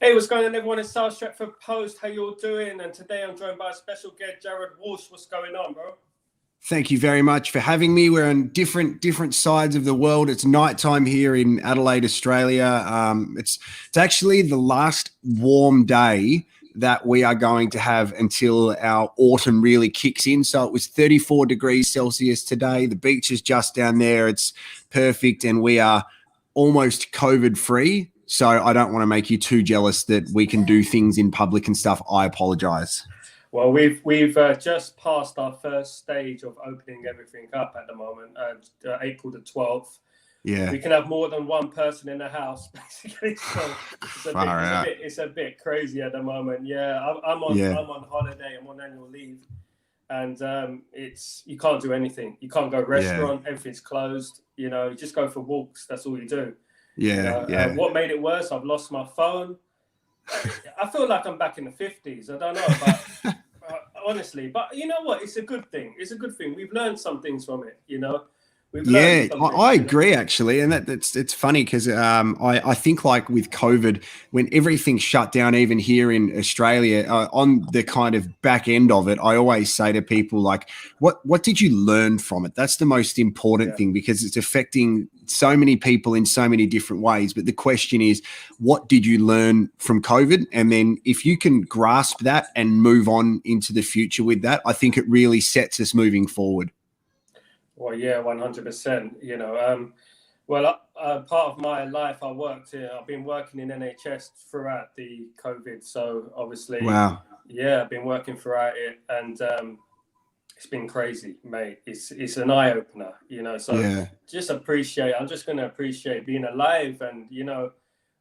Hey, what's going on, everyone? It's South Stretford Post. How you all doing? And today I'm joined by a special guest, Jarrod Walsh. What's going on, bro? Thank you very much for having me. We're on different sides of the world. It's nighttime here in Adelaide, Australia. It's actually the last warm day that we are going to have until our autumn really kicks in. So it was 34 degrees Celsius today. The beach is just down there. It's perfect, and we are almost COVID free. So I don't want to make you too jealous that we can do things in public and stuff. I apologize. Well, we've just passed our first stage of opening everything up at the moment, April the 12th. Yeah, we can have more than one person in the house, basically. So it's a bit crazy at the moment. Yeah, I'm on holiday. I'm on annual leave, and you can't do anything. You can't go restaurant. Yeah. Everything's closed. You know, you just go for walks. That's all you do. Yeah, what made it worse? I've lost my phone. I feel like I'm back in the 50s. I don't know, but honestly, but you know what? It's a good thing. It's a good thing. We've learned some things from it, you know. I agree, actually, and it's funny because I think, like, with COVID, when everything shut down, even here in Australia, on the kind of back end of it, I always say to people, like, what did you learn from it? That's the most important thing, because it's affecting so many people in so many different ways. But the question is, what did you learn from COVID? And then if you can grasp that and move on into the future with that, I think it really sets us moving forward. Well, yeah, 100%. You know, part of my life, I've been working in NHS throughout the COVID. So obviously, wow. Yeah, I've been working throughout it, and it's been crazy, mate. It's an eye opener, you know. So I'm just going to appreciate being alive, and you know,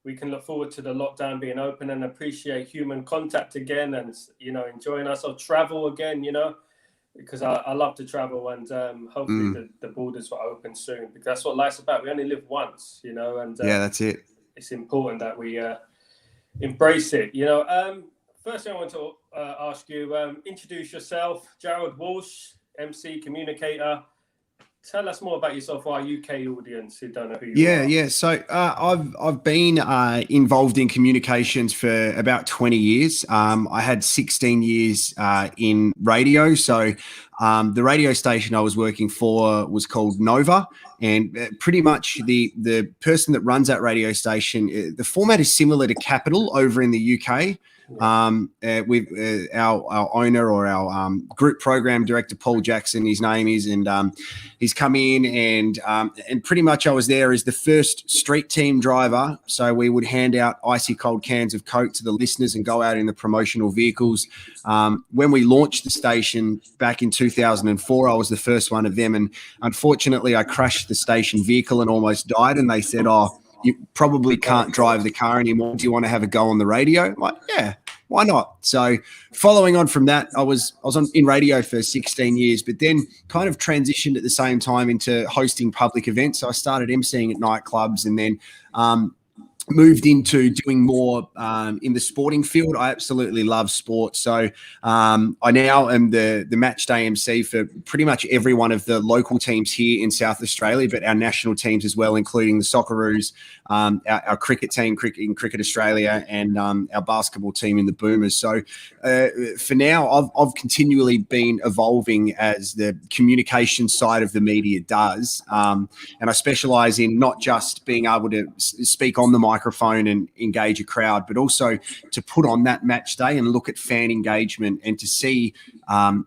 we can look forward to the lockdown being open and appreciate human contact again, and you know, enjoying ourselves, travel again, you know. Because I love to travel, and hopefully the borders will open soon, because that's what life's about. We only live once, you know, and that's it. It's important that we embrace it, you know. First thing I want to ask you, introduce yourself, Jarrod Walsh, MC, Communicator. Tell us more about yourself for our UK audience who don't know who you are. Yeah. So I've been involved in communications for about 20 years. I had 16 years in radio. So the radio station I was working for was called Nova, and pretty much the person that runs that radio station, the format is similar to Capital over in the UK. With our owner, or our group program director, Paul Jackson, his name is, and he's come in, and pretty much I was there as the first street team driver. So we would hand out icy cold cans of Coke to the listeners and go out in the promotional vehicles. When we launched the station back in 2004, I was the first one of them, and unfortunately I crashed the station vehicle and almost died, and they said, you probably can't drive the car anymore. Do you want to have a go on the radio? I'm like, yeah, why not? So following on from that, I was in radio for 16 years, but then kind of transitioned at the same time into hosting public events. So I started emceeing at nightclubs, and then moved into doing more in the sporting field. I absolutely love sports. So I now am the match day MC for pretty much every one of the local teams here in South Australia, but our national teams as well, including the Socceroos, our cricket team, Cricket Australia, and our basketball team in the Boomers. So for now, I've continually been evolving as the communication side of the media does. And I specialize in not just being able to speak on the microphone and engage a crowd, but also to put on that match day and look at fan engagement, and to see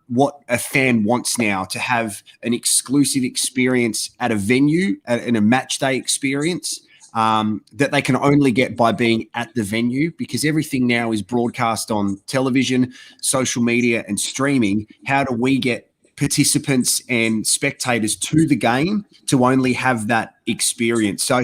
what a fan wants now, to have an exclusive experience at a venue, in a match day experience, that they can only get by being at the venue, because everything now is broadcast on television, social media, and streaming. How do we get participants and spectators to the game to only have that experience? So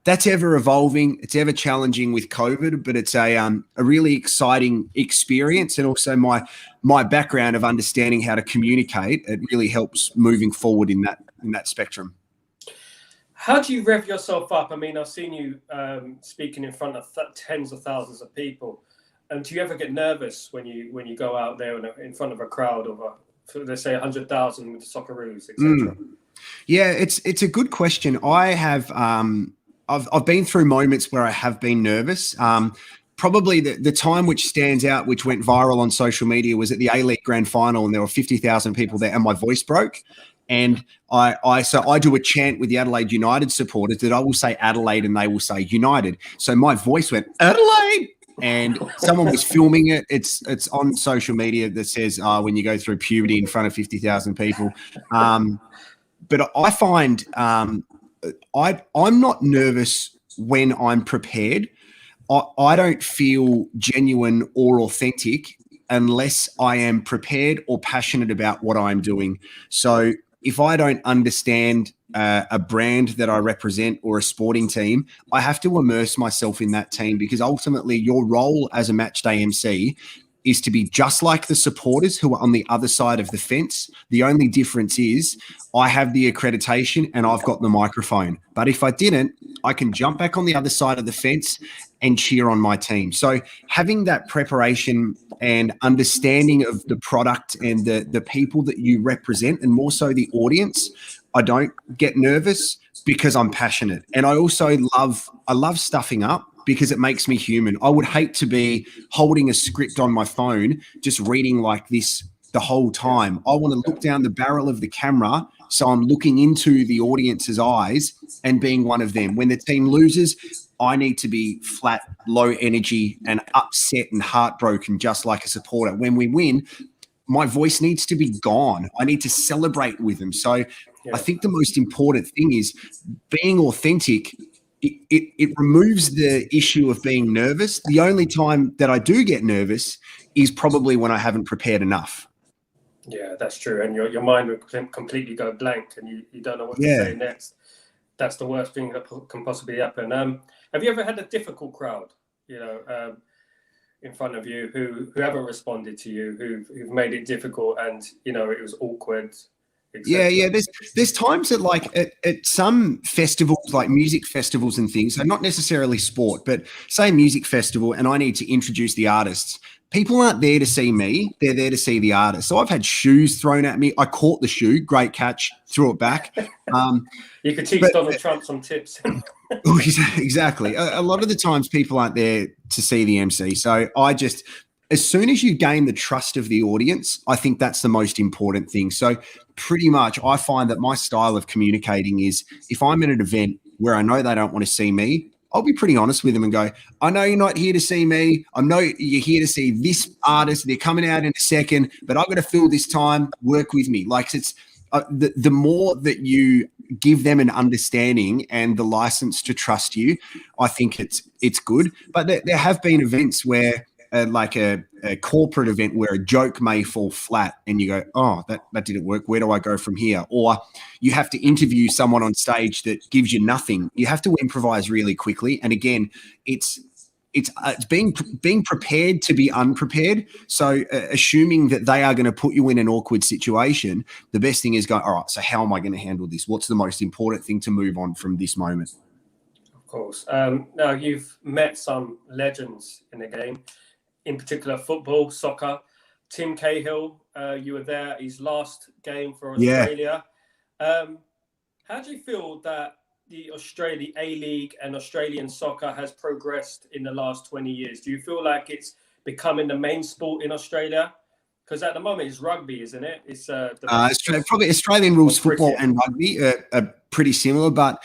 that's ever evolving. It's ever challenging with COVID, but it's a really exciting experience. And also my background of understanding how to communicate, it really helps moving forward in that spectrum. How do you rev yourself up? I mean, I've seen you speaking in front of tens of thousands of people. And do you ever get nervous when you go out there in front of a crowd of, let's say, 100,000 with the Socceroos, etc.? Yeah, it's a good question. I have I've been through moments where I have been nervous. probably the time which stands out, which went viral on social media, was at the A-League Grand Final, and there were 50,000 people there, and my voice broke. And so I do a chant with the Adelaide United supporters that I will say Adelaide and they will say United. So my voice went Adelaide, and someone was filming it. It's on social media that says when you go through puberty in front of 50,000 people. But I find I'm not nervous when I'm prepared. I don't feel genuine or authentic unless I am prepared or passionate about what I'm doing. So if I don't understand a brand that I represent or a sporting team, I have to immerse myself in that team, because ultimately your role as a match day MC is to be just like the supporters who are on the other side of the fence. The only difference is I have the accreditation and I've got the microphone. But if I didn't, I can jump back on the other side of the fence and cheer on my team. So having that preparation and understanding of the product and the people that you represent, and more so the audience, I don't get nervous because I'm passionate. And I also love stuffing up because it makes me human. I would hate to be holding a script on my phone, just reading like this the whole time. I want to look down the barrel of the camera, so I'm looking into the audience's eyes and being one of them. When the team loses, I need to be flat, low energy and upset and heartbroken, just like a supporter. When we win, my voice needs to be gone. I need to celebrate with them. So I think the most important thing is being authentic. It removes the issue of being nervous. The only time that I do get nervous is probably when I haven't prepared enough. Yeah, that's true. And your mind will completely go blank and you don't know what to say next. That's the worst thing that can possibly happen. Have you ever had a difficult crowd, in front of you who haven't responded to you, who've made it difficult and, it was awkward? Yeah. There's times that like at some festivals, like music festivals and things, so not necessarily sport, but say music festival, and I need to introduce the artists. People aren't there to see me. They're there to see the artist. So I've had shoes thrown at me. I caught the shoe, great catch, threw it back. You could teach Donald Trump some tips. Exactly. A lot of the times people aren't there to see the MC. So as soon as you gain the trust of the audience, I think that's the most important thing. So pretty much I find that my style of communicating is, if I'm at an event where I know they don't want to see me, I'll be pretty honest with them and go, I know you're not here to see me. I know you're here to see this artist. They're coming out in a second, but I've got to fill this time. Work with me. Like it's the more that you give them an understanding and the license to trust you, I think it's good. But there have been events where like a corporate event where a joke may fall flat and you go, oh, that didn't work. Where do I go from here? Or you have to interview someone on stage that gives you nothing. You have to improvise really quickly. And again, it's being prepared to be unprepared. So assuming that they are going to put you in an awkward situation, the best thing is go, all right, so how am I going to handle this? What's the most important thing to move on from this moment? Of course. Now, you've met some legends in the game, in particular football, soccer. Tim Cahill, you were there at his last game for Australia. How do you feel that the Australian A-League and Australian soccer has progressed in the last 20 years? Do you feel like it's becoming the main sport in Australia? Because at the moment it's rugby, isn't it? It's probably Australian rules football and rugby are pretty similar, but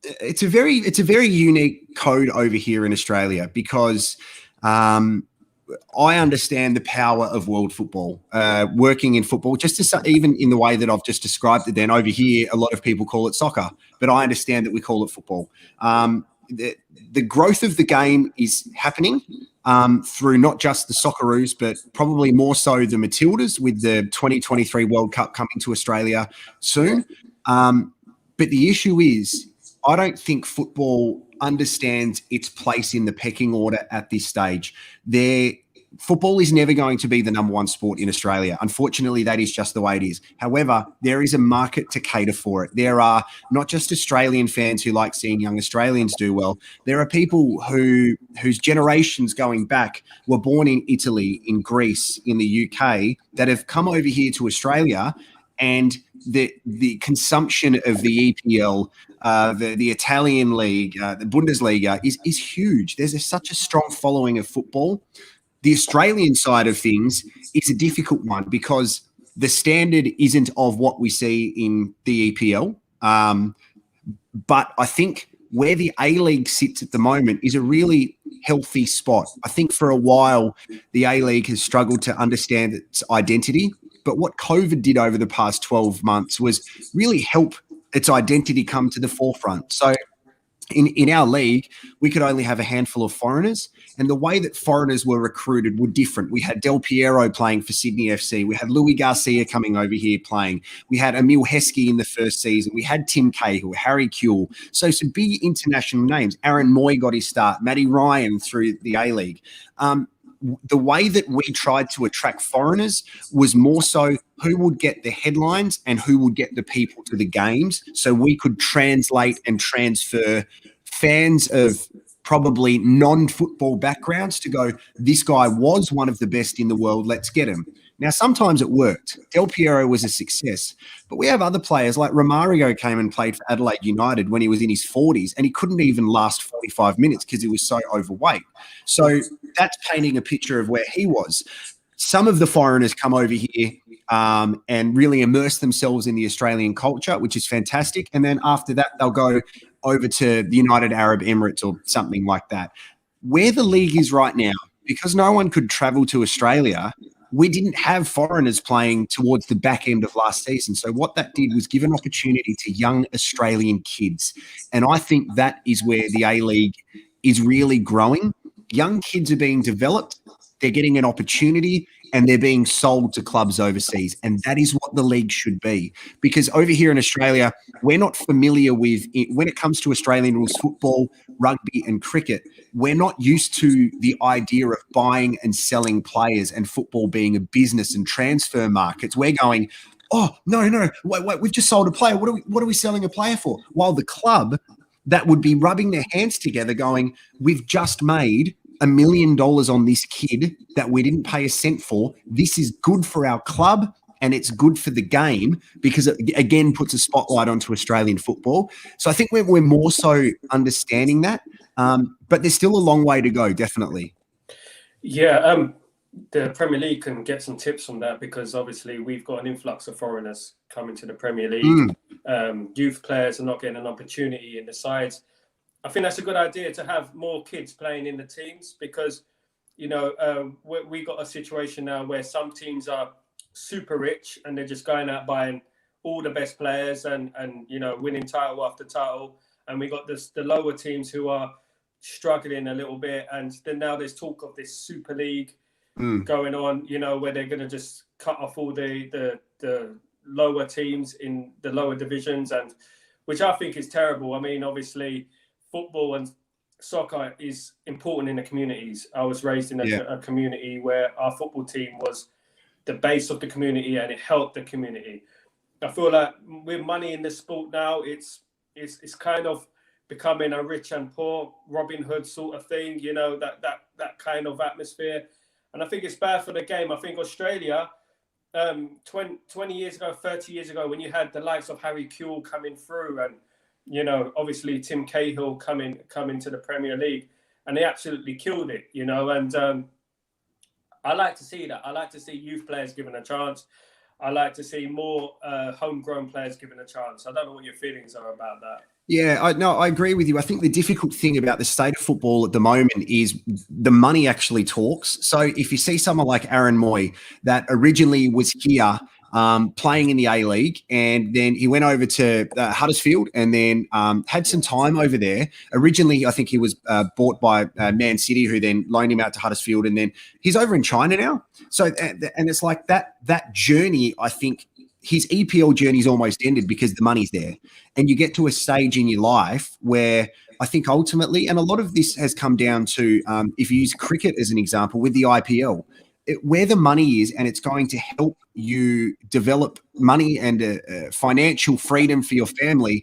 it's a very unique code over here in Australia, because I understand the power of world football, working in football, even in the way that I've just described it. Then over here, a lot of people call it soccer, but I understand that we call it football. The growth of the game is happening through not just the Socceroos, but probably more so the Matildas, with the 2023 World Cup coming to Australia soon. But the issue is, I don't think football understands its place in the pecking order at this stage. Football is never going to be the number one sport in Australia. Unfortunately, that is just the way it is. However, there is a market to cater for it. There are not just Australian fans who like seeing young Australians do well. There are people whose generations going back were born in Italy, in Greece, in the UK, that have come over here to Australia and the consumption of the EPL, the Italian league, the Bundesliga is huge. There's such a strong following of football. The Australian side of things is a difficult one because the standard isn't of what we see in the EPL. But I think where the A-League sits at the moment is a really healthy spot. I think for a while, the A-League has struggled to understand its identity. But what COVID did over the past 12 months was really help its identity come to the forefront. So in our league, we could only have a handful of foreigners, and the way that foreigners were recruited were different. We had Del Piero playing for Sydney FC. We had Louis Garcia coming over here playing. We had Emil Heskey in the first season. We had Tim Cahill, Harry Kewell. So some big international names. Aaron Moy got his start. Matty Ryan through the A-League. The way that we tried to attract foreigners was more so who would get the headlines and who would get the people to the games, so we could translate and transfer fans of probably non-football backgrounds to go, this guy was one of the best in the world, let's get him. Now, sometimes it worked. Del Piero was a success, but we have other players like Romario came and played for Adelaide United when he was in his 40s, and he couldn't even last 45 minutes because he was so overweight. So that's painting a picture of where he was. Some of the foreigners come over here and really immerse themselves in the Australian culture, which is fantastic. And then after that, they'll go over to the United Arab Emirates or something like that. Where the league is right now, because no one could travel to Australia, we didn't have foreigners playing towards the back end of last season. So what that did was give an opportunity to young Australian kids. And I think that is where the A-League is really growing. Young kids are being developed. They're getting an opportunity and they're being sold to clubs overseas. And that is what the league should be. Because over here in Australia, we're not familiar with it. When it comes to Australian rules football, rugby and cricket, we're not used to the idea of buying and selling players and football being a business and transfer markets. We're going, oh, no, wait, we've just sold a player. What are we selling a player for? While the club that would be rubbing their hands together going, we've just made $1 million on this kid that we didn't pay a cent for. This is good for our club and it's good for the game because it, again, puts a spotlight onto Australian football. So I think we're more so understanding that, but there's still a long way to go, definitely. Yeah, the Premier League can get some tips from that because obviously we've got an influx of foreigners coming to the Premier League. Youth players are not getting an opportunity in the sides. I think that's a good idea to have more kids playing in the teams because, you know, we got a situation now where some teams are super rich and they're just going out buying all the best players and you know, winning title after title. And we got the lower teams who are struggling a little bit. And then now there's talk of this Super League going on, you know, where they're going to just cut off all the lower teams in the lower divisions, and which I think is terrible. I mean, obviously, football and soccer is important in the communities. I was raised in a community where our football team was the base of the community and it helped the community. I feel like with money in the sport now, it's kind of becoming a rich and poor Robin Hood sort of thing, you know, that kind of atmosphere. And I think it's bad for the game. I think Australia, 20 years ago, 30 years ago, when you had the likes of Harry Kewell coming through and, you know, obviously Tim Cahill coming to the Premier League, and they absolutely killed it, you know. And I like to see that. I like to see youth players given a chance. I like to see more homegrown players given a chance. I don't know what your feelings are about that. Yeah, I agree with you. I think the difficult thing about the state of football at the moment is the money actually talks. So if you see someone like Aaron Moy that originally was here playing in the A-League, and then he went over to Huddersfield and then had some time over there. Originally, I think he was bought by Man City, who then loaned him out to Huddersfield, and then he's over in China now. So, and it's like that journey, I think, his EPL journey's almost ended because the money's there. And you get to a stage in your life where I think ultimately, and a lot of this has come down to, if you use cricket as an example with the IPL, where the money is and it's going to help you develop money and financial freedom for your family,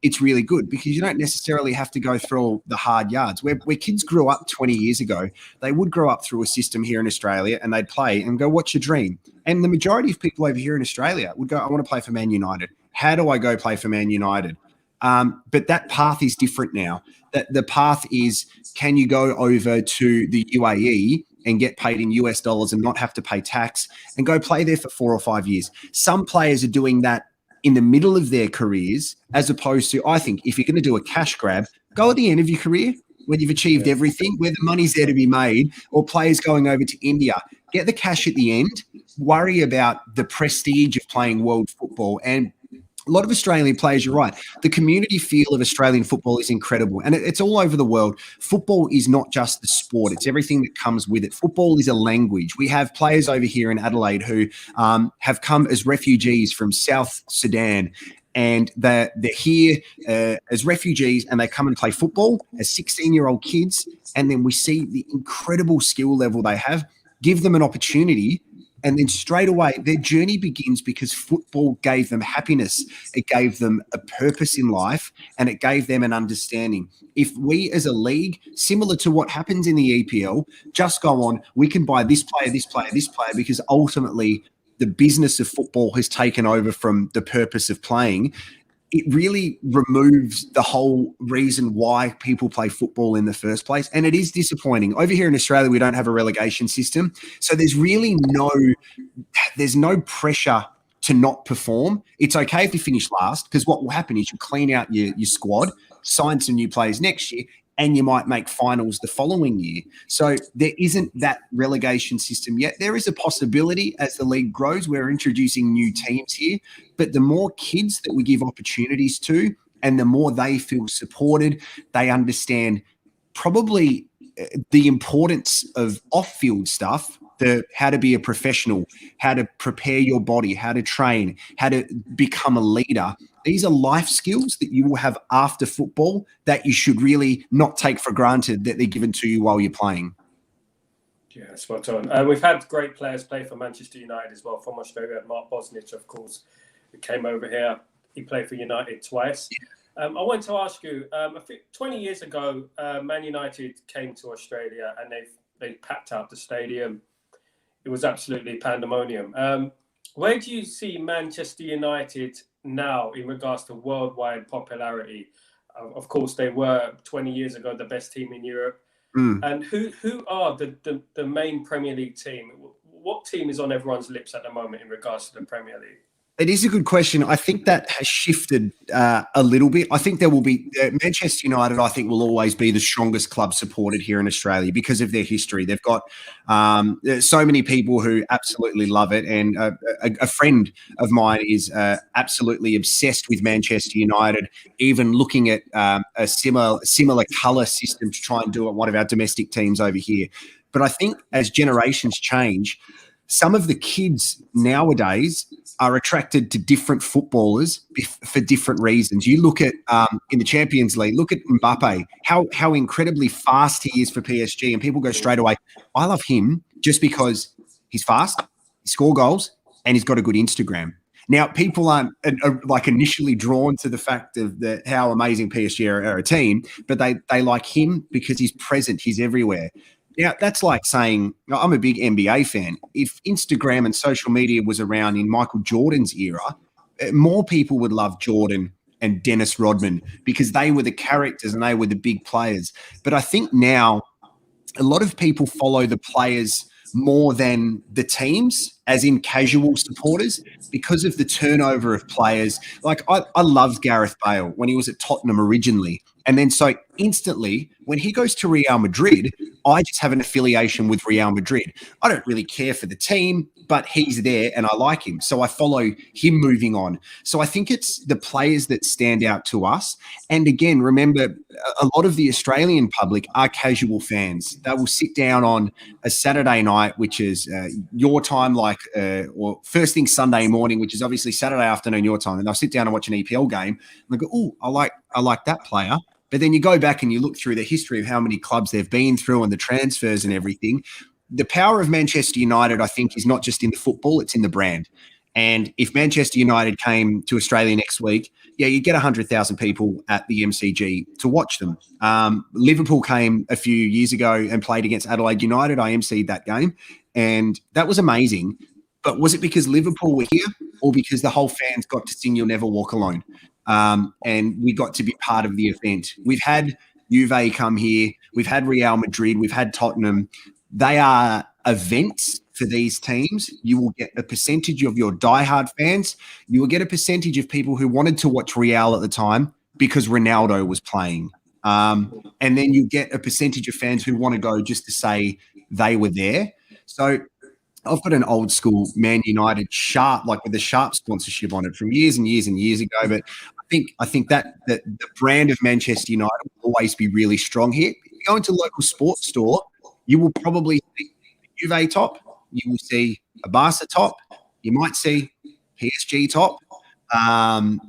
it's really good because you don't necessarily have to go through all the hard yards. Where kids grew up 20 years ago, they would grow up through a system here in Australia and they'd play and go, what's your dream? And the majority of people over here in Australia would go, I want to play for Man United. How do I go play for Man United? But that path is different now. That the path is, can you go over to the UAE and get paid in US dollars and not have to pay tax and go play there for 4 or 5 years? Some players are doing that in the middle of their careers, as opposed to, I think, if you're going to do a cash grab, go at the end of your career when you've achieved everything, where the money's there to be made, or players going over to India. Get the cash at the end, worry about the prestige of playing world football. And a lot of Australian players, you're right, the community feel of Australian football is incredible. And it's all over the world. Football is not just the sport. It's everything that comes with it. Football is a language. We have players over here in Adelaide who have come as refugees from South Sudan, and they're here as refugees, and they come and play football as 16-year-old kids. And then we see the incredible skill level they have, give them an opportunity, and then straight away their journey begins, because football gave them happiness. It gave them a purpose in life, and it gave them an understanding. If we as a league, similar to what happens in the EPL, just go on, we can buy this player, this player, this player, because ultimately the business of football has taken over from the purpose of playing. It really removes the whole reason why people play football in the first place. And it is disappointing. Over here in Australia, we don't have a relegation system. So there's really no pressure to not perform. It's okay if you finish last, because what will happen is you clean out your squad, sign some new players next year, and you might make finals the following year. So there isn't that relegation system yet. There is a possibility as the league grows. We're introducing new teams here, but the more kids that we give opportunities to, and the more they feel supported, they understand probably the importance of off-field stuff, how to be a professional, how to prepare your body, how to train, how to become a leader. These are life skills that you will have after football that you should really not take for granted that they're given to you while you're playing. Yeah, spot on. We've had great players play for Manchester United as well from Australia. Mark Bosnich, of course, who came over here. He played for United twice. I wanted to ask you, I think 20 years ago, Man United came to Australia and they packed out the stadium. It was absolutely pandemonium. Where do you see Manchester United now in regards to worldwide popularity? Of course, they were 20 years ago the best team in Europe. And who are the main Premier League team? What team is on everyone's lips at the moment in regards to the Premier League? It is a good question. I think that has shifted a little bit. I think there will be Manchester United, I think, will always be the strongest club supported here in Australia because of their history. They've got so many people who absolutely love it. And a friend of mine is absolutely obsessed with Manchester United, even looking at a similar colour system to try and do at one of our domestic teams over here. But I think as generations change, some of the kids nowadays are attracted to different footballers for different reasons. You look at in the Champions League, look at Mbappe, how incredibly fast he is for PSG, and people go straight away, I love him just because he's fast, he scores goals, and he's got a good Instagram. Now, people aren't like initially drawn to the fact of how amazing PSG are a team, but they like him because he's present, he's everywhere. Now, that's like saying, I'm a big NBA fan. If Instagram and social media was around in Michael Jordan's era, more people would love Jordan and Dennis Rodman because they were the characters and they were the big players. But I think now a lot of people follow the players more than the teams, as in casual supporters, because of the turnover of players. Like I loved Gareth Bale when he was at Tottenham originally. And then so instantly, when he goes to Real Madrid, I just have an affiliation with Real Madrid. I don't really care for the team, but he's there and I like him. So I follow him moving on. So I think it's the players that stand out to us. And again, remember, a lot of the Australian public are casual fans. They will sit down on a Saturday night, which is your time, or first thing Sunday morning, which is obviously Saturday afternoon your time, and they'll sit down and watch an EPL game. And they go, oh, I like that player. But then you go back and you look through the history of how many clubs they've been through and the transfers and everything. The power of Manchester United, I think, is not just in the football, it's in the brand. And if Manchester United came to Australia next week, yeah, you'd get 100,000 people at the MCG to watch them. Liverpool came a few years ago and played against Adelaide United. I emceed that game, and that was amazing. But was it because Liverpool were here, or because the whole fans got to sing "You'll Never Walk Alone"? And we got to be part of the event. We've had Juve come here. We've had Real Madrid. We've had Tottenham. They are events for these teams. You will get a percentage of your diehard fans. You will get a percentage of people who wanted to watch Real at the time because Ronaldo was playing. And then you get a percentage of fans who want to go just to say they were there. So I've got an old school Man United Sharp, like with the Sharp sponsorship on it from years and years and years ago. But I think that the brand of Manchester United will always be really strong here. If you go into a local sports store, you will probably see a Juve top, you will see a Barca top, you might see PSG top, and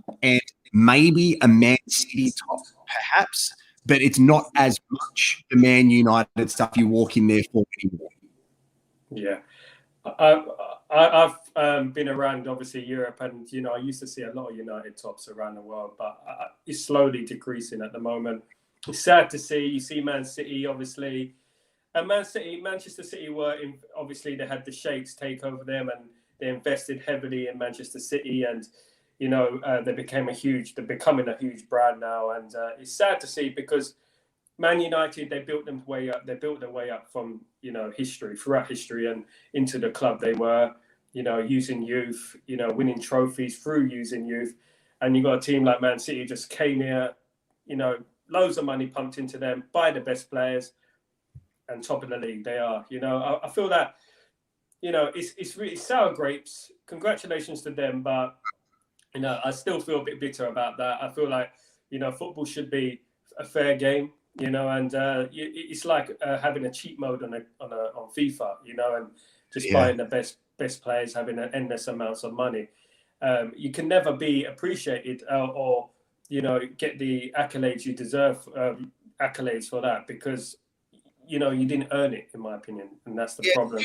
maybe a Man City top, perhaps. But it's not as much the Man United stuff you walk in there for anymore. Yeah. I've been around, obviously, Europe, and, I used to see a lot of United tops around the world, but it's slowly decreasing at the moment. It's sad to see. You see Man City, obviously. And Manchester City obviously, they had the Sheikhs take over them, and they invested heavily in Manchester City, and, they're becoming a huge brand now. And it's sad to see, because Man United, they built their way up from, throughout history and into the club they were, using youth, winning trophies through using youth. And you got a team like Man City just came here, loads of money pumped into them, buy the best players, and top of the league they are. I feel that, it's really sour grapes. Congratulations to them, but, I still feel a bit bitter about that. I feel like, football should be a fair game. And it's like having a cheat mode on FIFA, and just buying the best players, having endless amounts of money. You can never be appreciated or get the accolades you deserve, accolades for that, because you didn't earn it, in my opinion, and that's the problem.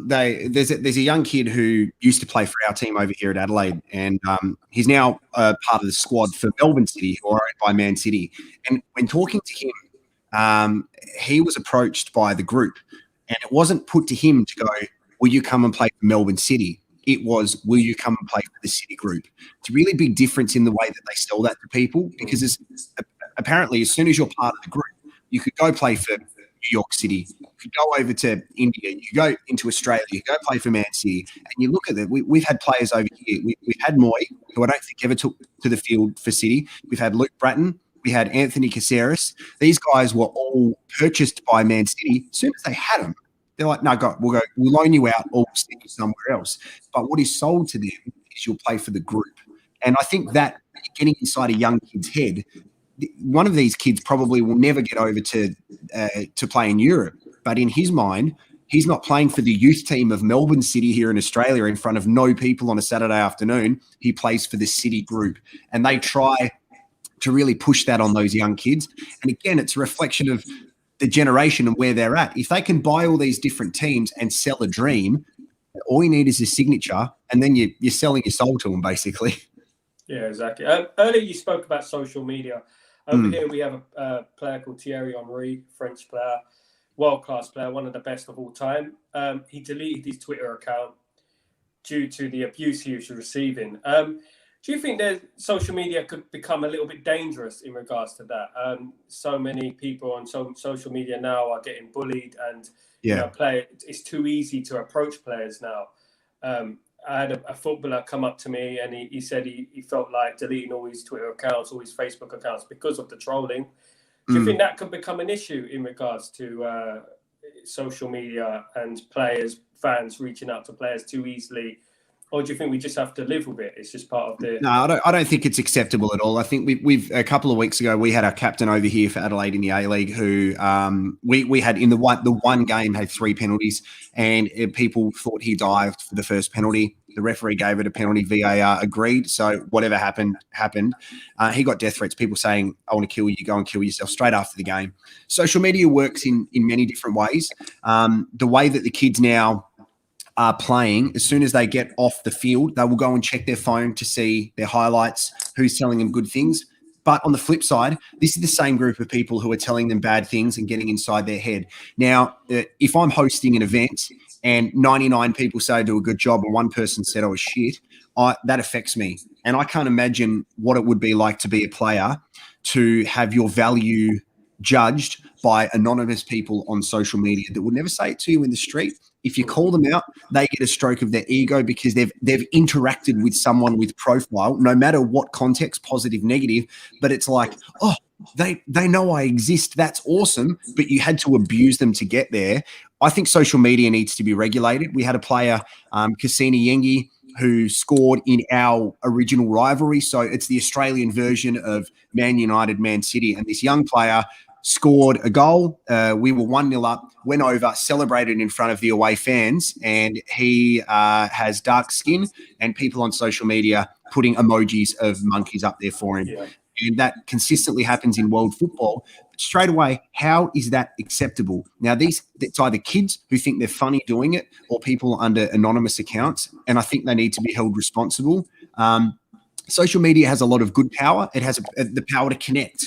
There's a young kid who used to play for our team over here at Adelaide, and he's now part of the squad for Melbourne City, who are owned by Man City. And when talking to him, he was approached by the group, and it wasn't put to him to go, "Will you come and play for Melbourne City?" It was, "Will you come and play for the City Group?" It's a really big difference in the way that they sell that to people, because apparently, as soon as you're part of the group, you could go play for New York City, you could go over to India, you go into Australia, you go play for Man City, and you look at it. We've had players over here. We've had Moy, who I don't think ever took to the field for City. We've had Luke Bratton. We had Anthony Caceres. These guys were all purchased by Man City. As soon as they had them, they're like, "No, we'll loan you out, or we'll send you somewhere else." But what is sold to them is you'll play for the group. And I think that getting inside a young kid's head, one of these kids probably will never get over to play in Europe, but in his mind, he's not playing for the youth team of Melbourne City here in Australia in front of no people on a Saturday afternoon. He plays for the City Group, and they try to really push that on those young kids. And again, it's a reflection of the generation and where they're at. If they can buy all these different teams and sell a dream, all you need is a signature, and then you're selling your soul to them, basically. Yeah, exactly. Earlier you spoke about social media. Over here we have a player called Thierry Henry, French player, world-class player, one of the best of all time. He deleted his Twitter account due to the abuse he was receiving. Do you think that social media could become a little bit dangerous in regards to that? So many people on social media now are getting bullied, and it's too easy to approach players now. I had a footballer come up to me, and he said he felt like deleting all his Twitter accounts, all his Facebook accounts, because of the trolling. Do you think that could become an issue in regards to social media and fans reaching out to players too easily? Or do you think we just have to live with it? It's just part of the... No, I don't think it's acceptable at all. I think we've a couple of weeks ago, we had our captain over here for Adelaide in the A-League who we had in the one game had 3 penalties, and people thought he dived for the first penalty. The referee gave it a penalty. VAR agreed. So whatever happened. He got death threats, people saying, "I want to kill you, go and kill yourself," straight after the game. Social media works in many different ways. The way that the kids now are playing, as soon as they get off the field, they will go and check their phone to see their highlights, who's telling them good things. But on the flip side, this is the same group of people who are telling them bad things and getting inside their head. Now, if I'm hosting an event and 99 people say I do a good job and one person said I was shit, that affects me. And I can't imagine what it would be like to be a player, to have your value judged by anonymous people on social media that would never say it to you in the street. If you call them out, they get a stroke of their ego because they've interacted with someone with profile, no matter what context, positive, negative. But it's like, oh, they know I exist. That's awesome. But you had to abuse them to get there. I think social media needs to be regulated. We had a player, Cassini Yengi, who scored in our original rivalry. So it's the Australian version of Man United, Man City. And this young player scored a goal. We were 1-0 up, went over, celebrated in front of the away fans. And he has dark skin, and people on social media putting emojis of monkeys up there for him. Yeah. And that consistently happens in world football. But straight away, how is that acceptable? Now, it's either kids who think they're funny doing it or people under anonymous accounts. And I think they need to be held responsible. Social media has a lot of good power. It has the power to connect.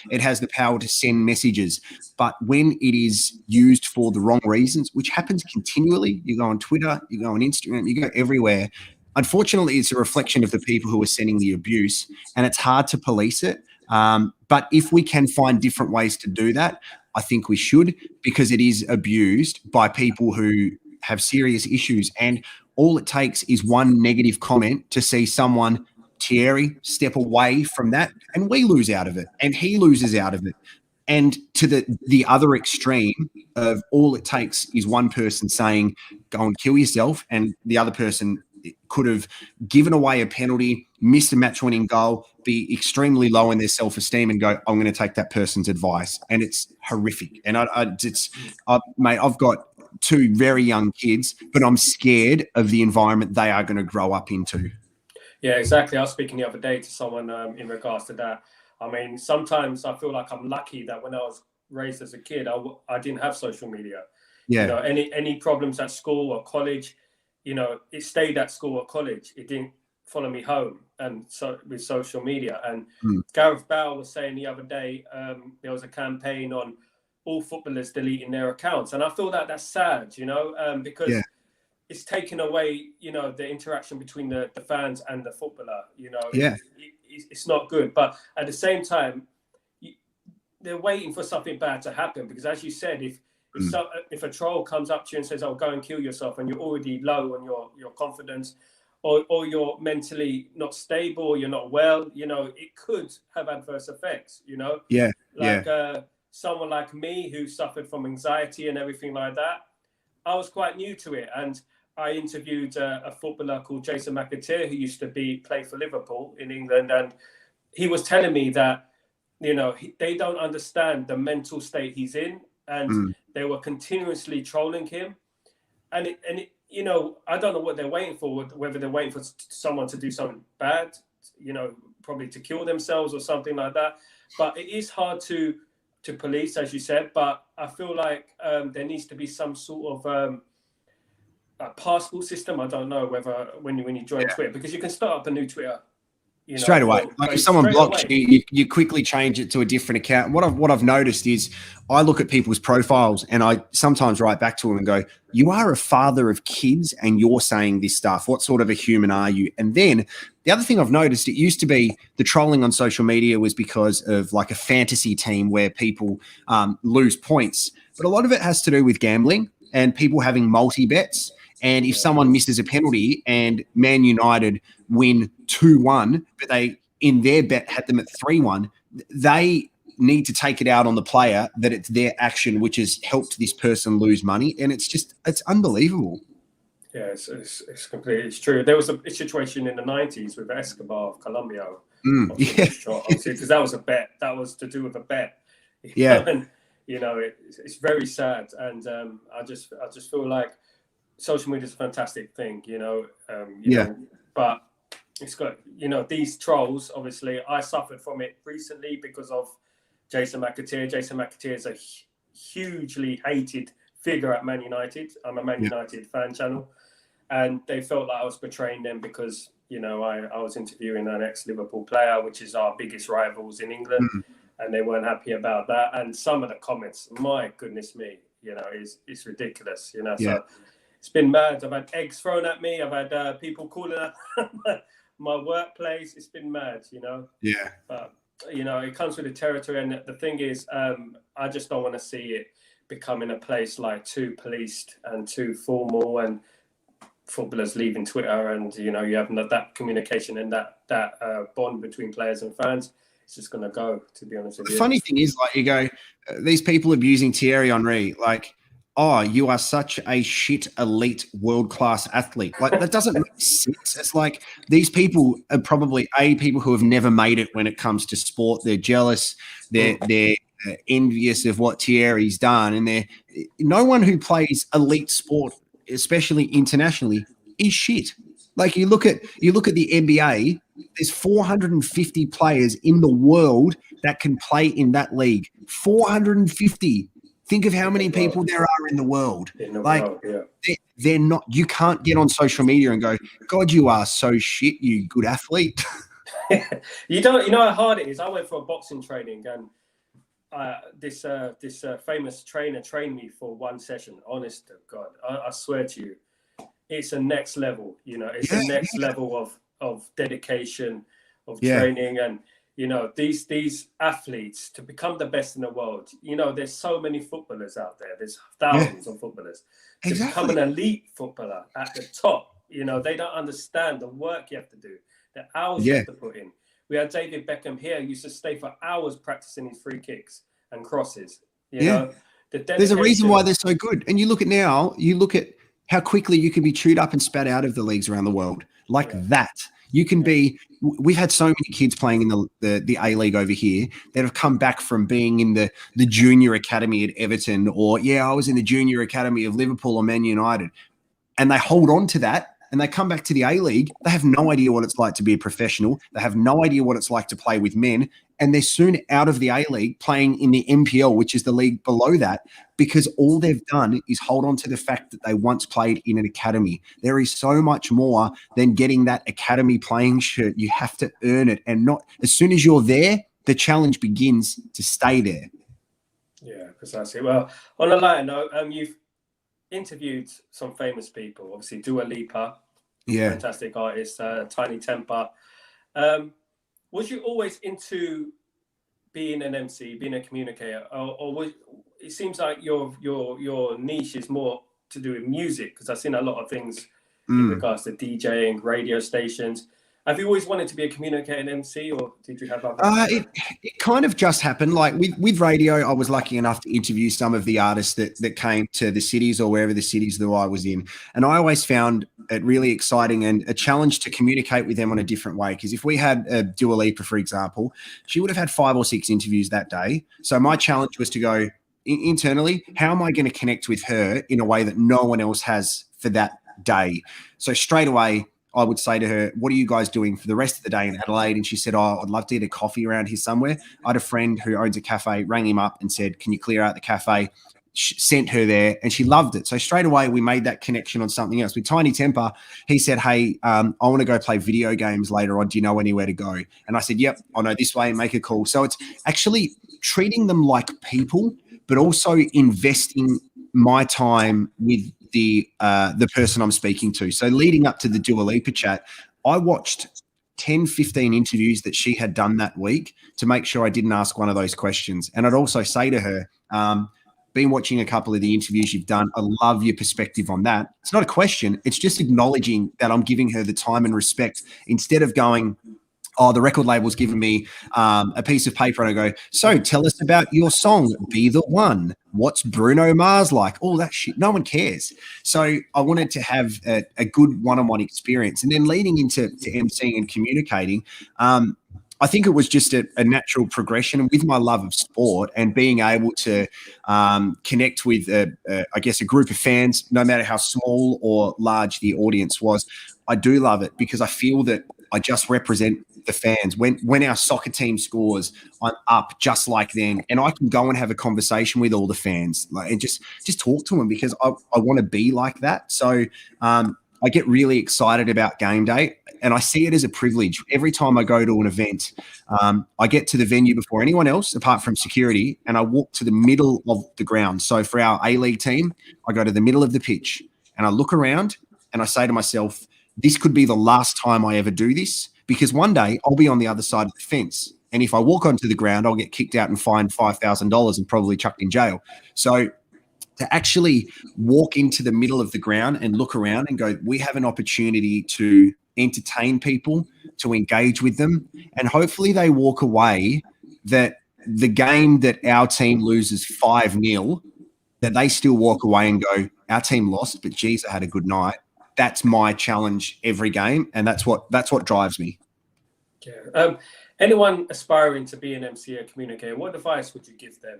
It has the power to send messages. But when it is used for the wrong reasons, which happens continually, you go on Twitter, you go on Instagram, you go everywhere. Unfortunately, it's a reflection of the people who are sending the abuse, and it's hard to police it. But if we can find different ways to do that, I think we should, because it is abused by people who have serious issues. And all it takes is one negative comment to see someone, Thierry, step away from that, and we lose out of it, and he loses out of it. And to the other extreme of all it takes is one person saying, go and kill yourself, and the other person could have given away a penalty, missed a match-winning goal, be extremely low in their self-esteem and go, I'm going to take that person's advice. And it's horrific. And mate, I've got 2 very young kids, but I'm scared of the environment they are going to grow up into. Yeah, exactly. I was speaking the other day to someone in regards to that. I mean, sometimes I feel like I'm lucky that when I was raised as a kid, I didn't have social media. Yeah. You know, any problems at school or college, you know, it stayed at school or college. It didn't follow me home, and so with social media. And Gareth Bale was saying the other day, there was a campaign on all footballers deleting their accounts, and I feel that that's sad, you know, because it's taken away, you know, the interaction between the fans and the footballer. You know, it's not good. But at the same time, they're waiting for something bad to happen, because, as you said, if a troll comes up to you and says, "Oh, go and kill yourself," and you're already low on your confidence, or you're mentally not stable, or you're not well, you know, it could have adverse effects. You know, someone like me who suffered from anxiety and everything like that, I was quite new to it, and I interviewed a footballer called Jason McAteer, who used to play for Liverpool in England, and he was telling me that, you know, they don't understand the mental state he's in, and they were continuously trolling him, and you know, I don't know what they're waiting for, whether they're waiting for someone to do something bad, you know, probably to kill themselves or something like that. But it is hard to police, as you said. But I feel like there needs to be some sort of a passport system. I don't know whether when you join Twitter, because you can start up a new Twitter, you know, straight away. Like if someone blocks you quickly change it to a different account. What I've noticed is I look at people's profiles and I sometimes write back to them and go, "You are a father of kids and you're saying this stuff. What sort of a human are you?" And then the other thing I've noticed, it used to be the trolling on social media was because of like a fantasy team where people lose points, but a lot of it has to do with gambling and people having multi-bets. And if someone misses a penalty and Man United win 2-1, but they, in their bet, had them at 3-1, they need to take it out on the player that it's their action which has helped this person lose money. And it's unbelievable. Yeah, it's completely, it's true. There was a situation in the 90s with Escobar of Colombia. Because that was a bet. That was to do with a bet. Yeah. And, you know, it's very sad. And I just feel like social media is a fantastic thing, you know, know, but it's got, you know, these trolls, obviously, I suffered from it recently because of Jason McAteer. Jason McAteer is a hugely hated figure at Man United. I'm a Man United fan channel, and they felt like I was betraying them because, you know, I was interviewing an ex-Liverpool player, which is our biggest rivals in England, and they weren't happy about that. And some of the comments, my goodness me, you know, it's ridiculous, you know, so it's been mad. I've had eggs thrown at me. I've had people calling out my workplace. It's been mad, you know. Yeah. But you know, it comes with the territory, and the thing is, I just don't want to see it becoming a place like too policed and too formal, and footballers leaving Twitter, and you know, you have that communication and that bond between players and fans. It's just gonna go, to be honest with you. The funny thing is, like, you go, these people abusing Thierry Henry, like, oh, you are such a shit elite world-class athlete. Like, that doesn't make sense. It's like these people are probably people who have never made it when it comes to sport. They're jealous. They're envious of what Thierry's done, and no one who plays elite sport, especially internationally, is shit. Like, you look at the NBA. There's 450 players in the world that can play in that league. 450. Think of how many people there are in the world. They're not. You can't get on social media and go, God, you are so shit, you good athlete. You know how hard it is. I went for a boxing training, and this famous trainer trained me for one session. Honest to God, I swear to you, it's a next level. You know, it's a next level of dedication, of training, and you know, these athletes, to become the best in the world. You know, there's so many footballers out there. There's thousands of footballers. To become an elite footballer at the top, you know, they don't understand the work you have to do, the hours you have to put in. We had David Beckham here, used to stay for hours practicing his free kicks and crosses. You know, there's a reason why they're so good. And you look at how quickly you can be chewed up and spat out of the leagues around the world like that. You can be. We've had so many kids playing in the A League over here that have come back from being in the junior academy at Everton, or I was in the junior academy of Liverpool or Man United, and they hold on to that. And they come back to the A League, they have no idea what it's like to be a professional. They have no idea what it's like to play with men. And they're soon out of the A League playing in the MPL, which is the league below that, because all they've done is hold on to the fact that they once played in an academy. There is so much more than getting that academy playing shirt. You have to earn it. And not as soon as you're there, the challenge begins to stay there. Yeah, precisely. Well, on a lighter note, you've interviewed some famous people, obviously Dua Lipa, fantastic artist, Tiny Temper. Was you always into being an MC, being a communicator, or it seems like your niche is more to do with music? Because I've seen a lot of things in regards to DJing, radio stations. Have you always wanted to be a communicator and MC, or did you have other? It kind of just happened. Like with radio, I was lucky enough to interview some of the artists that came to the cities or wherever the cities that I was in. And I always found it really exciting and a challenge to communicate with them on a different way. Because if we had Dua Lipa, for example, she would have had 5 or 6 interviews that day. So my challenge was to go internally, how am I going to connect with her in a way that no one else has for that day? So straight away, I would say to her, what are you guys doing for the rest of the day in Adelaide? And she said, I'd love to get a coffee around here somewhere. I had a friend who owns a cafe, rang him up and said, can you clear out the cafe? Sent her there and she loved it. So straight away, we made that connection on something else. With Tiny Temper, he said, hey, I want to go play video games later on. Do you know anywhere to go? And I said, yep, I know this way, make a call. So it's actually treating them like people, but also investing my time with the person I'm speaking to. So leading up to the Dua Lipa chat, I watched 10, 15 interviews that she had done that week to make sure I didn't ask one of those questions. And I'd also say to her, been watching a couple of the interviews you've done. I love your perspective on that. It's not a question. It's just acknowledging that I'm giving her the time and respect instead of going, oh, the record label's given me a piece of paper, and I go, so tell us about your song, Be the One. What's Bruno Mars like? All that shit. No one cares. So I wanted to have a good one-on-one experience. And then leading into emceeing and communicating, I think it was just a natural progression with my love of sport and being able to connect with, I guess, a group of fans, no matter how small or large the audience was. I do love it because I feel that I just represent the fans. When our soccer team scores, I'm up just like them, and I can go and have a conversation with all the fans, and just talk to them because I want to be like that. So I get really excited about game day, and I see it as a privilege. Every time I go to an event, I get to the venue before anyone else, apart from security, and I walk to the middle of the ground. So for our A-League team, I go to the middle of the pitch, and I look around and I say to myself, this could be the last time I ever do this, because one day I'll be on the other side of the fence. And if I walk onto the ground, I'll get kicked out and fined $5,000 and probably chucked in jail. So to actually walk into the middle of the ground and look around and go, we have an opportunity to entertain people, to engage with them, and hopefully they walk away that the game that our team loses 5-0, that they still walk away and go, our team lost, but geez, I had a good night. That's my challenge every game, and that's what drives me. Yeah. Anyone aspiring to be an MC or communicator, what advice would you give them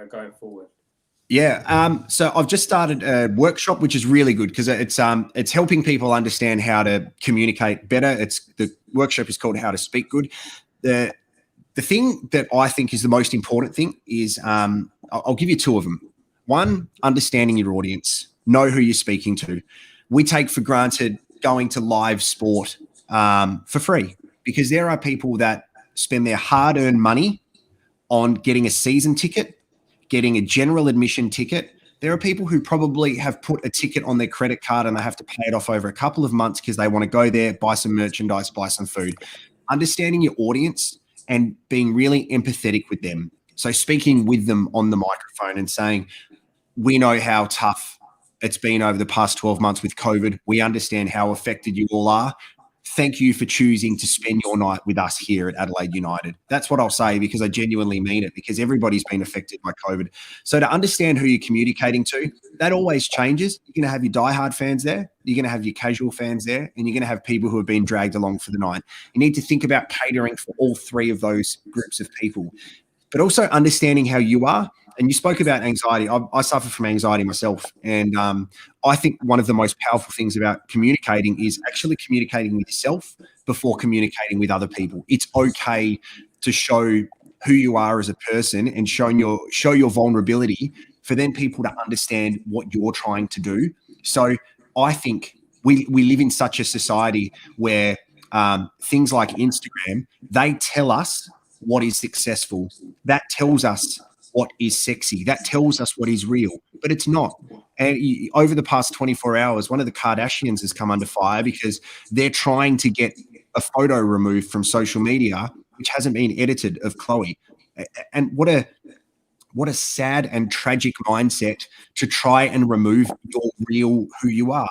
going forward? Yeah. So I've just started a workshop, which is really good because it's helping people understand how to communicate better. The workshop is called How to Speak Good. The thing that I think is the most important thing is I'll give you two of them. One, understanding your audience, know who you're speaking to. We take for granted going to live sport for free because there are people that spend their hard-earned money on getting a season ticket, getting a general admission ticket. There are people who probably have put a ticket on their credit card and they have to pay it off over a couple of months because they want to go there, buy some merchandise, buy some food. Understanding your audience and being really empathetic with them. So speaking with them on the microphone and saying, we know how tough it's been over the past 12 months with COVID. We understand how affected you all are. Thank you for choosing to spend your night with us here at Adelaide United. That's what I'll say because I genuinely mean it, because everybody's been affected by COVID. So to understand who you're communicating to, that always changes. You're going to have your diehard fans there. You're going to have your casual fans there, and you're going to have people who have been dragged along for the night. You need to think about catering for all three of those groups of people, but also understanding how you are. And you spoke about anxiety. I suffer from anxiety myself. And I think one of the most powerful things about communicating is actually communicating with yourself before communicating with other people. It's okay to show who you are as a person and show your vulnerability for then people to understand what you're trying to do. So I think we live in such a society where things like Instagram, they tell us what is successful. That tells us what is sexy. That tells us what is real, but it's not. And over the past 24 hours, one of the Kardashians has come under fire because they're trying to get a photo removed from social media, which hasn't been edited, of Khloe. And what a sad and tragic mindset to try and remove your real who you are.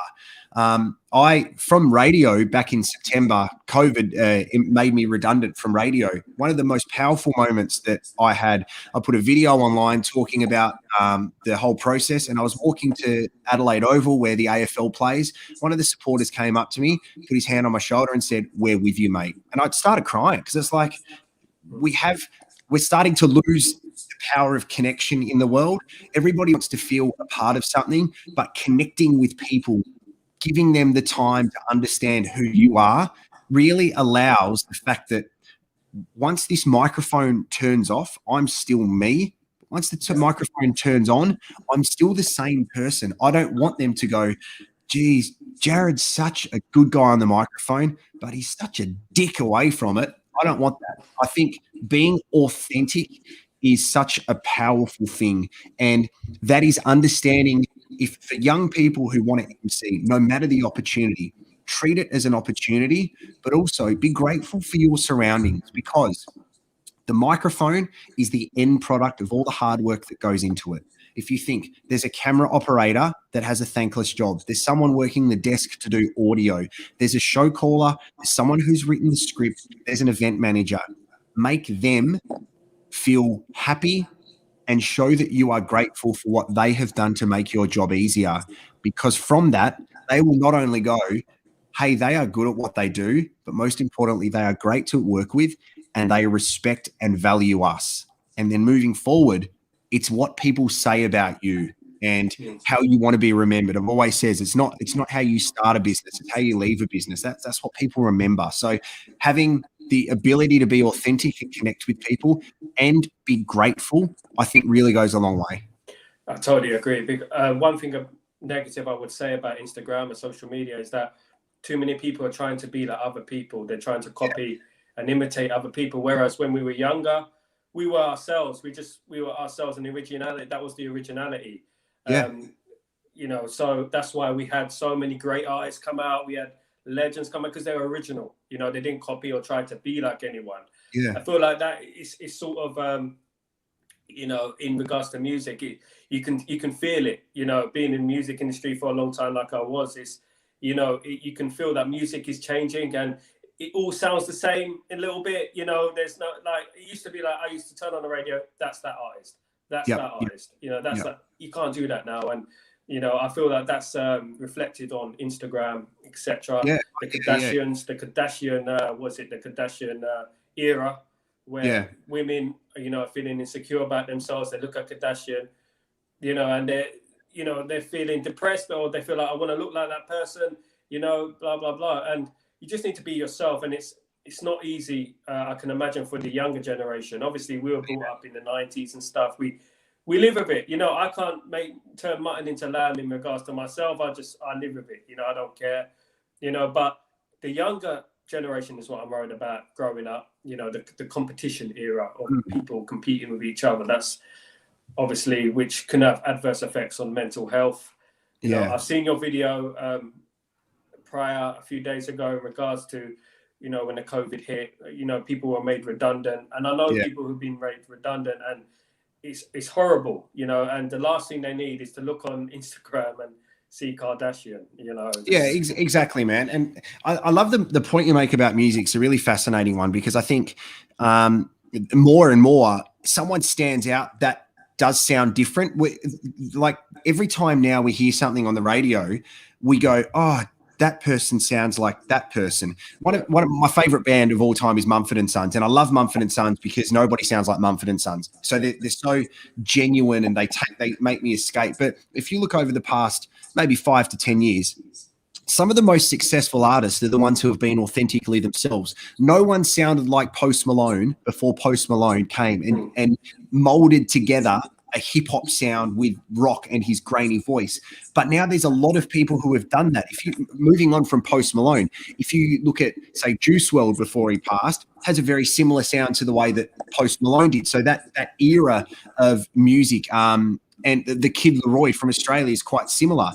From radio back in September, COVID it made me redundant from radio. One of the most powerful moments that I had, I put a video online talking about the whole process, and I was walking to Adelaide Oval where the AFL plays. One of the supporters came up to me, put his hand on my shoulder and said, "We're with you, mate." And I started crying because it's like we're starting to lose the power of connection in the world. Everybody wants to feel a part of something, but connecting with people, giving them the time to understand who you are, really allows the fact that once this microphone turns off, I'm still me. Once the microphone turns on, I'm still the same person. I don't want them to go, geez, Jarrod's such a good guy on the microphone, but he's such a dick away from it. I don't want that. I think being authentic is such a powerful thing. And that is understanding, if for young people who want to MC, no matter the opportunity, treat it as an opportunity, but also be grateful for your surroundings, because the microphone is the end product of all the hard work that goes into it. If you think there's a camera operator that has a thankless job, there's someone working the desk to do audio, there's a show caller, there's someone who's written the script, there's an event manager. Make them feel happy and show that you are grateful for what they have done to make your job easier, because from that, they will not only go, hey, they are good at what they do, but most importantly, they are great to work with and they respect and value us. And then moving forward, it's what people say about you and how you want to be remembered. I've always says it's not how you start a business, it's how you leave a business. That's what people remember. So having the ability to be authentic and connect with people and be grateful, I think really goes a long way. I totally agree. One thing negative I would say about Instagram and social media is that too many people are trying to be like other people. They're trying to copy and imitate other people. Whereas when we were younger, we were ourselves. We were ourselves, and the originality, that was the originality. you know, so that's why we had so many great artists come out. We had legends come out because they were original. You know, they didn't copy or try to be like anyone. Yeah. I feel like that is sort of, you know, in regards to music, you can feel it. You know, being in the music industry for a long time, like I was, you know, you can feel that music is changing and it all sounds the same a little bit. You know, there's no, like, it used to be like, I used to turn on the radio, that's that artist. That's that artist. You know, that's that. You can't do that now. And, you know, I feel like that's reflected on Instagram, etc. The Kardashians, the Kardashian, the Kardashian era, where women, you know, are feeling insecure about themselves. They look at Kardashian, you know, and they're feeling depressed, or they feel like, I want to look like that person, you know, blah blah blah. And you just need to be yourself, and it's not easy. I can imagine for the younger generation. Obviously, we were brought up in the 90s and stuff. We live with it, you know. I can't turn mutton into lamb in regards to myself. I live with it, you know. I don't care, you know. But the younger generation is what I'm worried about growing up. You know, the competition era of people competing with each other. That's obviously, which can have adverse effects on mental health. You know, I've seen your video prior a few days ago in regards to, you know, when the COVID hit, you know, people were made redundant, and I know people who've been made redundant, and it's horrible, you know. And the last thing they need is to look on Instagram and see Kardashian, you know. Exactly, man. And I love the point you make about music. It's a really fascinating one, because I think more and more someone stands out that does sound different. Like every time now we hear something on the radio, we go, oh, that person sounds like that person. One of my favorite band of all time is Mumford & Sons. And I love Mumford & Sons because nobody sounds like Mumford & Sons. So they're so genuine, and they make me escape. But if you look over the past maybe 5 to 10 years, some of the most successful artists are the ones who have been authentically themselves. No one sounded like Post Malone before Post Malone came and molded together a hip hop sound with rock and his grainy voice. But now there's a lot of people who have done that. If you moving on from Post Malone, if you look at, say, Juice WRLD before he passed, has a very similar sound to the way that Post Malone did. So that era of music, and the Kid Laroi from Australia is quite similar.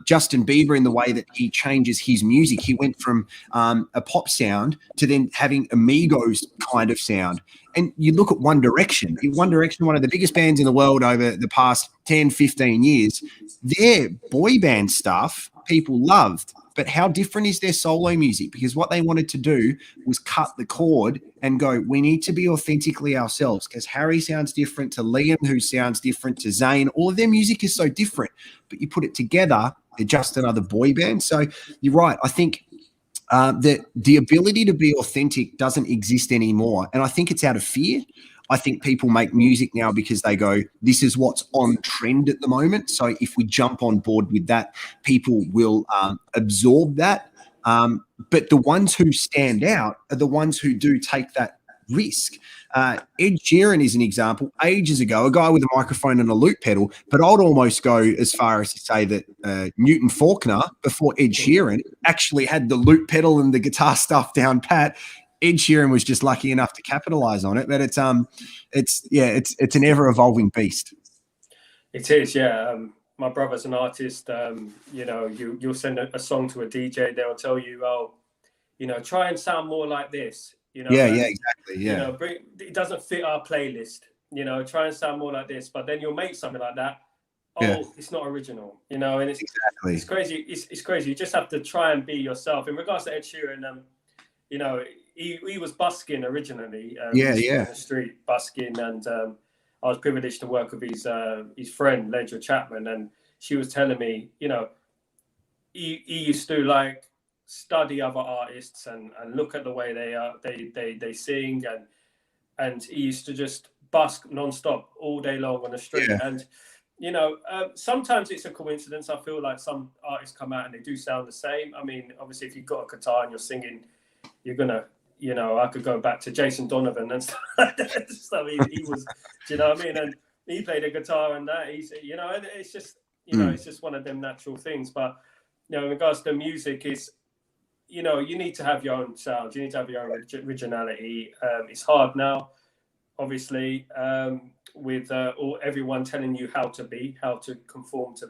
Justin Bieber, in the way that he changes his music, he went from a pop sound to then having Amigos kind of sound. And you look at One Direction, one of the biggest bands in the world over the past 10, 15 years, their boy band stuff people loved. But how different is their solo music? Because what they wanted to do was cut the cord and go, we need to be authentically ourselves, because Harry sounds different to Liam, who sounds different to Zayn. All of their music is so different, but you put it together, they're just another boy band. So you're right. I think that the ability to be authentic doesn't exist anymore. And I think it's out of fear. I think people make music now because they go, this is what's on trend at the moment. So if we jump on board with that, people will absorb that. But the ones who stand out are the ones who do take that risk. Ed Sheeran is an example. Ages ago, a guy with a microphone and a loop pedal, but I'd almost go as far as to say that Newton Faulkner, before Ed Sheeran, actually had the loop pedal and the guitar stuff down pat. Ed Sheeran was just lucky enough to capitalize on it, but it's an ever evolving beast. It is, yeah. My brother's an artist. You know, you'll send a song to a DJ, they'll tell you, oh, you know, try and sound more like this. You know, exactly. Yeah, you know, it doesn't fit our playlist. You know, try and sound more like this, but then you'll make something like that. Oh, it's not original. You know, and it's crazy. It's crazy. You just have to try and be yourself. In regards to Ed Sheeran, you know, he was busking originally. On the street busking, and I was privileged to work with his friend Ledger Chapman, and she was telling me, you know, he used to like study other artists and look at the way they sing, and he used to just busk non-stop all day long on the street. And you know, sometimes it's a coincidence. I feel like some artists come out and they do sound the same. I mean, obviously, if you've got a guitar and you're singing, you're gonna, you know, I could go back to Jason Donovan and stuff like that. So he was, do you know what I mean? And he played a guitar and that. He's, you know, it's just, you know, it's just one of them natural things. But you know, in regards to music, is, you know, you need to have your own sound. You need to have your own originality. It's hard now, obviously, with everyone telling you how to conform to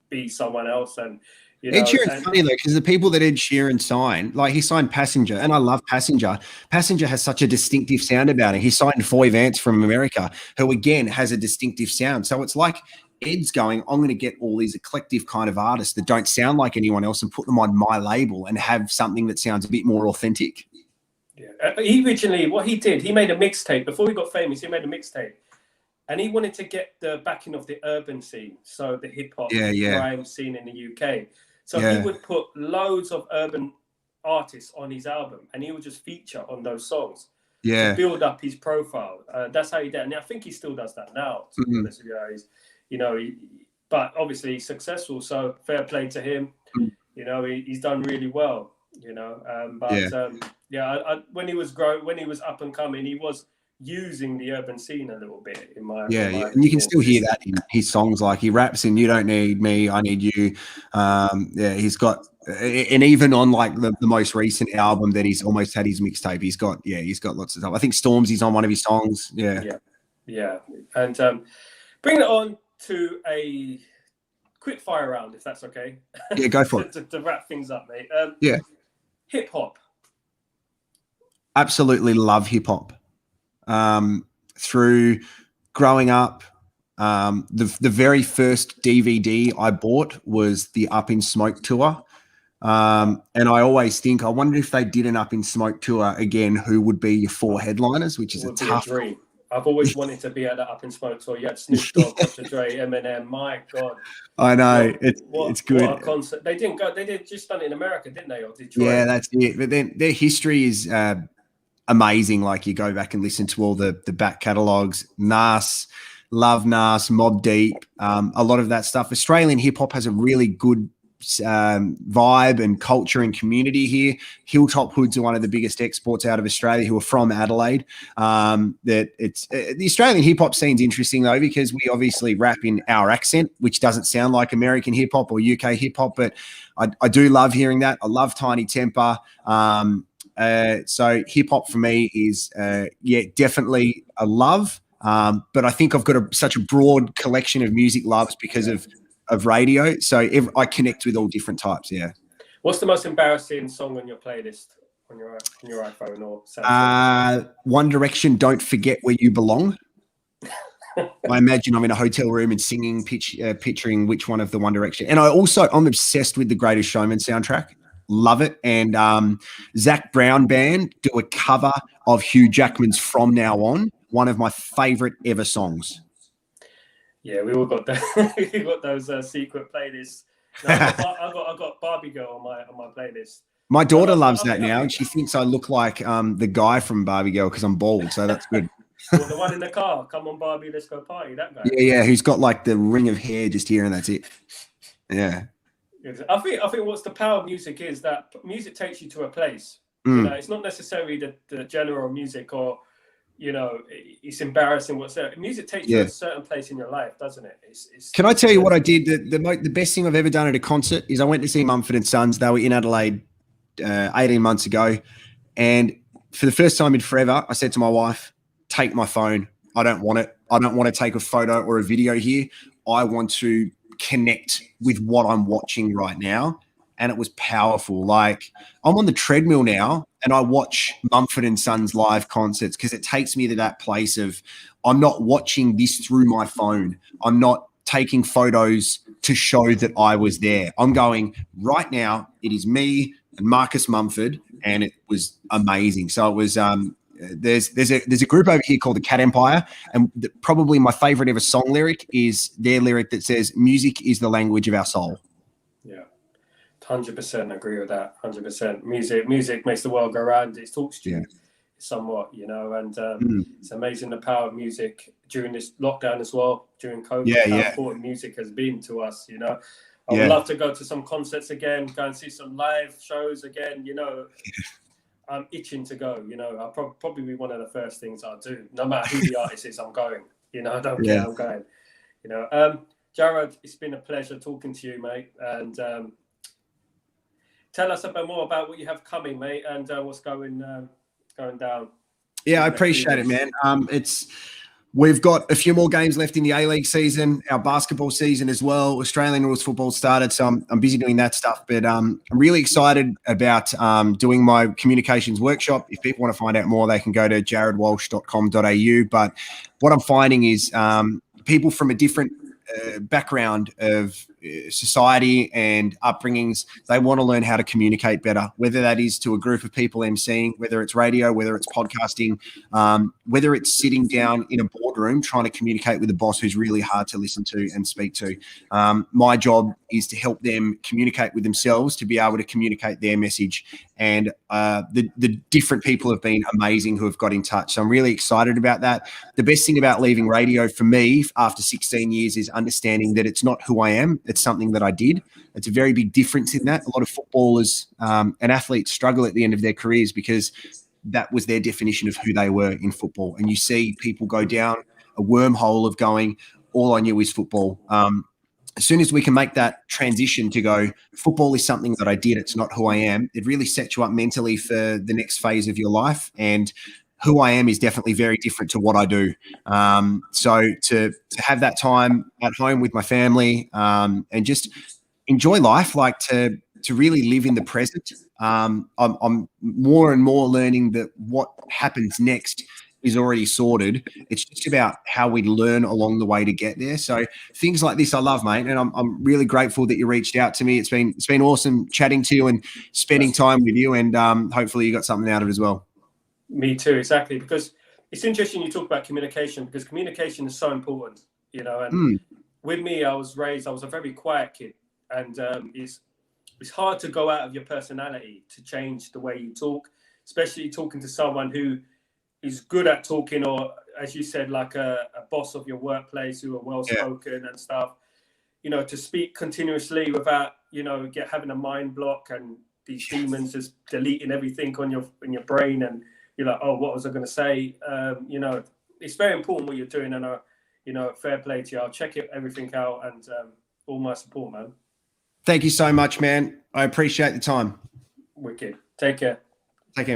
be someone else. And Ed Sheeran's funny though, because the people that Ed Sheeran signed, like he signed Passenger, and I love Passenger. Passenger has such a distinctive sound about it. He signed Foy Vance from America, who again has a distinctive sound. So it's like Ed's going, I'm going to get all these eclectic kind of artists that don't sound like anyone else and put them on my label and have something that sounds a bit more authentic. Yeah, he originally, what he did, he made a mixtape. Before he got famous, he made a mixtape. And he wanted to get the backing of the urban scene, so the hip hop grime scene in the UK. So he would put loads of urban artists on his album, and he would just feature on those songs to build up his profile. That's how he did, and I think he still does that now. To be honest with you, you know, but obviously he's successful, so fair play to him. You know, he's done really well. You know, when he was up and coming, he was using the urban scene a little bit in my and you can still hear that in his songs. Like he raps in "You Don't Need Me, I Need You." He's got, and even on like the most recent album that he's almost had his mixtape, he's got lots of stuff. I think Stormzy's on one of his songs. And bring it on to a quick fire round, if that's okay. Yeah, go for it. to wrap things up, mate. Hip hop. Absolutely love hip hop. Through growing up, the very first DVD I bought was the Up in Smoke tour. And I always think, I wonder if they did an Up in Smoke tour again, who would be your 4 headliners, which is a tough dream. I've always wanted to be at the Up in Smoke tour. You had Snoop Dogg, Dr. Dre, Eminem. My God. I know. It's good. What a concert. They didn't go. They did just done it in America, didn't they? Or Detroit? Yeah, that's it. But then their history is amazing. Like you go back and listen to all the back catalogs, Nas, love Nas, Mobb Deep, a lot of that stuff. Australian hip hop has a really good vibe and culture and community here. Hilltop Hoods are one of the biggest exports out of Australia, who are from Adelaide. The Australian hip hop scene's interesting though, because we obviously rap in our accent, which doesn't sound like American hip hop or UK hip hop, but I do love hearing that. I love Tiny Temper. So hip hop for me is, definitely a love. But I think I've got such a broad collection of music loves because of radio. So I connect with all different types. Yeah. What's the most embarrassing song on your playlist on your iPhone or Samsung? One Direction, Don't Forget Where You Belong. I imagine I'm in a hotel room and singing, picturing which one of the One Direction. And I'm obsessed with the Greatest Showman soundtrack. Love it. And Zach Brown Band do a cover of Hugh Jackman's From Now On, one of my favorite ever songs. Yeah, we all got that. We got those secret playlists. No, I got Barbie Girl on my playlist. My daughter loves that now, and she thinks I look like the guy from Barbie Girl because I'm bald, so that's good. Well, the one in the car, come on Barbie, let's go party, that guy. Yeah, who's got like the ring of hair just here and that's it. Yeah. I think what's the power of music is that music takes you to a place. You know, it's not necessarily the genre of music or, you know, it's embarrassing what's there. Music takes you to a certain place in your life, doesn't it? Can I tell you what I did? The best thing I've ever done at a concert is I went to see Mumford & Sons. They were in Adelaide 18 months ago. And for the first time in forever, I said to my wife, take my phone. I don't want it. I don't want to take a photo or a video here. I want to connect with what I'm watching right now. And it was powerful. Like I'm on the treadmill now and I watch Mumford & Sons live concerts because it takes me to that place of I'm not watching this through my phone. I'm not taking photos to show that I was there. I'm going right now. It is me and Marcus Mumford, and it was amazing. So it was there's a group over here called the Cat Empire, and probably my favorite ever song lyric is their lyric that says, "Music is the language of our soul." Yeah. 100% agree with that. 100%. Music makes the world go round. It talks to you somewhat, you know, and it's amazing the power of music during this lockdown as well, during COVID, how important music has been to us, you know. I would love to go to some concerts again, go and see some live shows again, you know. I'm itching to go, you know. I'll probably be one of the first things I'll do. No matter who the artist is, I'm going. You know, I don't care, I'm going. You know, Jarrod, it's been a pleasure talking to you, mate. And tell us a bit more about what you have coming, mate, and what's going down. Yeah, I appreciate it, man. It's We've got a few more games left in the A-League season, our basketball season as well. Australian rules football started, so I'm busy doing that stuff. But I'm really excited about doing my communications workshop. If people want to find out more, they can go to jarrodwalsh.com.au. But what I'm finding is people from a different background of society and upbringings, they want to learn how to communicate better, whether that is to a group of people emceeing, whether it's radio, whether it's podcasting, whether it's sitting down in a boardroom trying to communicate with a boss who's really hard to listen to and speak to. My job is to help them communicate with themselves to be able to communicate their message. And the different people have been amazing who have got in touch. So I'm really excited about that. The best thing about leaving radio for me after 16 years is understanding that it's not who I am. It's something that I did. It's a very big difference in that. A lot of footballers and athletes struggle at the end of their careers because that was their definition of who they were in football. And you see people go down a wormhole of going, all I knew is football. As soon as we can make that transition to go, football is something that I did, it's not who I am, it really sets you up mentally for the next phase of your life. And who I am is definitely very different to what I do. So to have that time at home with my family and just enjoy life, like to really live in the present. I'm more and more learning that what happens next is already sorted. It's just about how we learn along the way to get there. So things like this I love, mate, and I'm really grateful that you reached out to me. It's been awesome chatting to you and spending time with you, and hopefully you got something out of it as well. Me too, exactly, because it's interesting you talk about communication, because communication is so important, you know. And with me, I was a very quiet kid, and it's hard to go out of your personality to change the way you talk, especially talking to someone who is good at talking, or as you said, like a boss of your workplace who are well-spoken and stuff, you know, to speak continuously without, you know, having a mind block and these demons just deleting everything in your brain, and you're like, oh, what was I going to say? You know, it's very important what you're doing, and you know, fair play to you. I'll check everything out, and all my support, man. Thank you so much, man. I appreciate the time. Wicked. Take care.